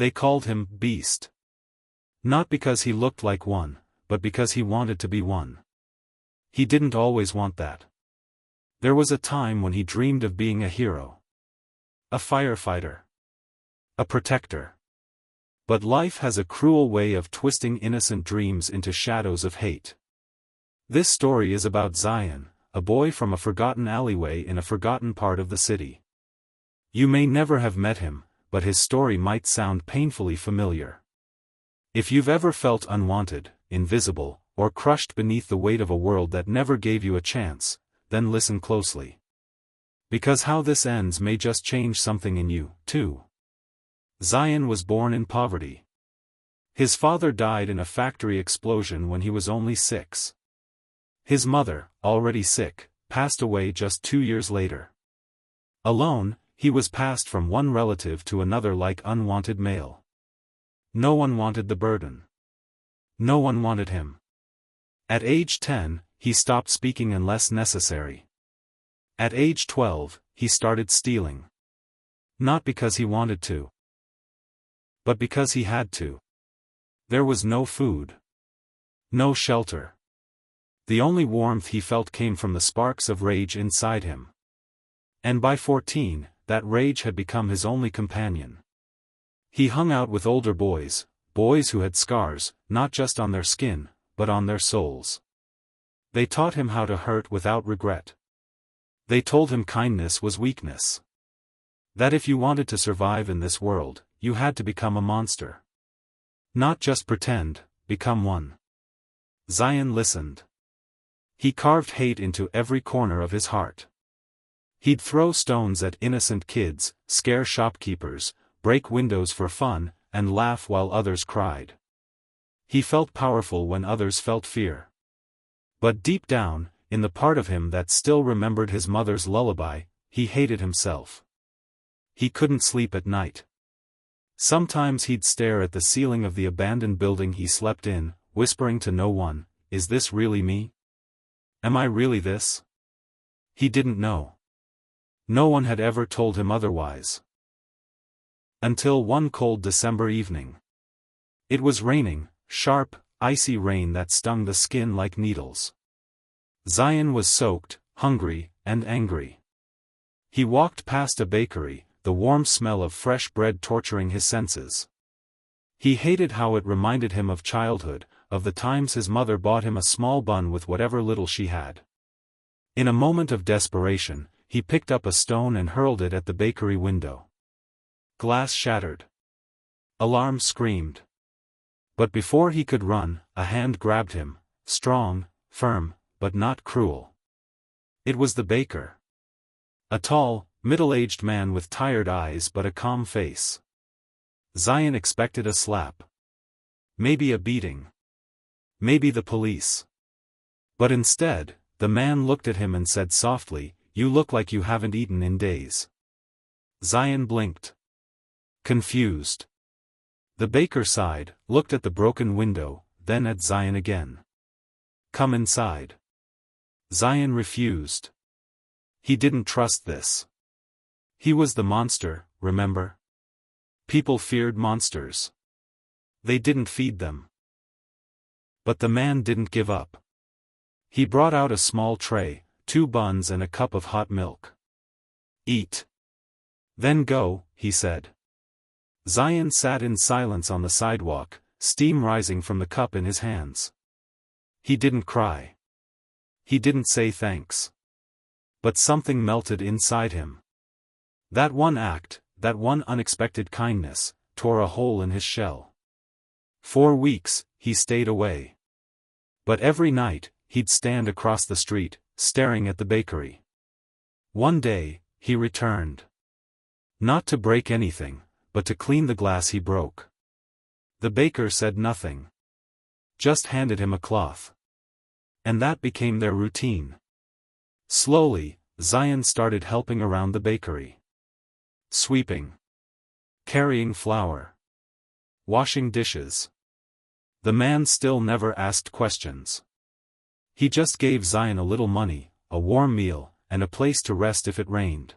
They called him Beast. Not because he looked like one, but because he wanted to be one. He didn't always want that. There was a time when he dreamed of being a hero. A firefighter. A protector. But life has a cruel way of twisting innocent dreams into shadows of hate. This story is about Zayan, a boy from a forgotten alleyway in a forgotten part of the city. You may never have met him, but his story might sound painfully familiar. If you've ever felt unwanted, invisible, or crushed beneath the weight of a world that never gave you a chance, then listen closely. Because how this ends may just change something in you, too. Zayan was born in poverty. His father died in a factory explosion when he was only 6. His mother, already sick, passed away just 2 years later. Alone, he was passed from one relative to another like unwanted mail. No one wanted the burden. No one wanted him. At age 10, he stopped speaking unless necessary. At age 12, he started stealing. Not because he wanted to, but because he had to. There was no food. No shelter. The only warmth he felt came from the sparks of rage inside him. And by 14, that rage had become his only companion. He hung out with older boys, boys who had scars, not just on their skin, but on their souls. They taught him how to hurt without regret. They told him kindness was weakness. That if you wanted to survive in this world, you had to become a monster. Not just pretend, become one. Zayan listened. He carved hate into every corner of his heart. He'd throw stones at innocent kids, scare shopkeepers, break windows for fun, and laugh while others cried. He felt powerful when others felt fear. But deep down, in the part of him that still remembered his mother's lullaby, he hated himself. He couldn't sleep at night. Sometimes he'd stare at the ceiling of the abandoned building he slept in, whispering to no one, "Is this really me? Am I really this?" He didn't know. No one had ever told him otherwise. Until one cold December evening. It was raining, sharp, icy rain that stung the skin like needles. Zayan was soaked, hungry, and angry. He walked past a bakery, the warm smell of fresh bread torturing his senses. He hated how it reminded him of childhood, of the times his mother bought him a small bun with whatever little she had. In a moment of desperation, he picked up a stone and hurled it at the bakery window. Glass shattered. Alarm screamed. But before he could run, a hand grabbed him, strong, firm, but not cruel. It was the baker. A tall, middle-aged man with tired eyes but a calm face. Zayan expected a slap. Maybe a beating. Maybe the police. But instead, the man looked at him and said softly, "You look like you haven't eaten in days." Zayan blinked. Confused. The baker sighed, looked at the broken window, then at Zayan again. "Come inside." Zayan refused. He didn't trust this. He was the monster, remember? People feared monsters. They didn't feed them. But the man didn't give up. He brought out a small tray, 2 buns and a cup of hot milk. "Eat. Then go," he said. Zayan sat in silence on the sidewalk, steam rising from the cup in his hands. He didn't cry. He didn't say thanks. But something melted inside him. That one act, that one unexpected kindness, tore a hole in his shell. 4 weeks, he stayed away. But every night, he'd stand across the street, staring at the bakery. One day, he returned. Not to break anything, but to clean the glass he broke. The baker said nothing. Just handed him a cloth. And that became their routine. Slowly, Zayan started helping around the bakery. Sweeping. Carrying flour. Washing dishes. The man still never asked questions. He just gave Zayan a little money, a warm meal, and a place to rest if it rained.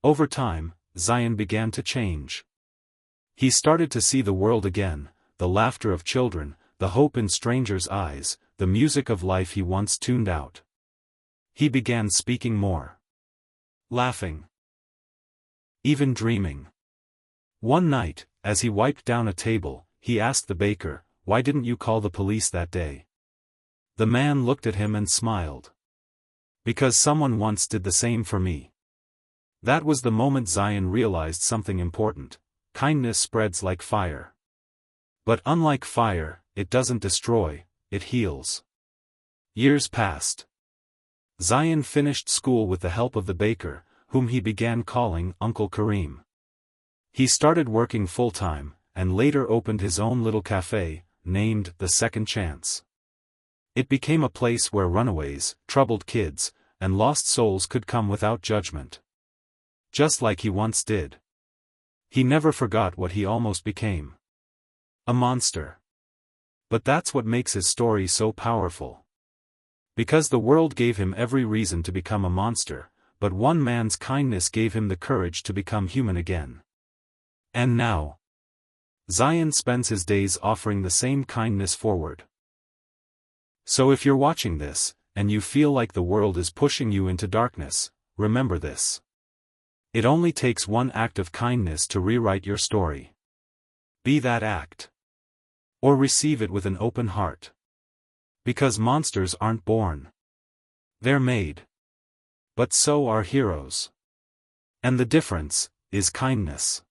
Over time, Zayan began to change. He started to see the world again, the laughter of children, the hope in strangers' eyes, the music of life he once tuned out. He began speaking more. Laughing. Even dreaming. One night, as he wiped down a table, he asked the baker, "Why didn't you call the police that day?" The man looked at him and smiled. "Because someone once did the same for me." That was the moment Zayan realized something important. Kindness spreads like fire. But unlike fire, it doesn't destroy, it heals. Years passed. Zayan finished school with the help of the baker, whom he began calling Uncle Karim. He started working full-time, and later opened his own little cafe, named The Second Chance. It became a place where runaways, troubled kids, and lost souls could come without judgment. Just like he once did. He never forgot what he almost became. A monster. But that's what makes his story so powerful. Because the world gave him every reason to become a monster, but one man's kindness gave him the courage to become human again. And now, Zayan spends his days offering the same kindness forward. So if you're watching this, and you feel like the world is pushing you into darkness, remember this. It only takes one act of kindness to rewrite your story. Be that act. Or receive it with an open heart. Because monsters aren't born. They're made. But so are heroes. And the difference is kindness.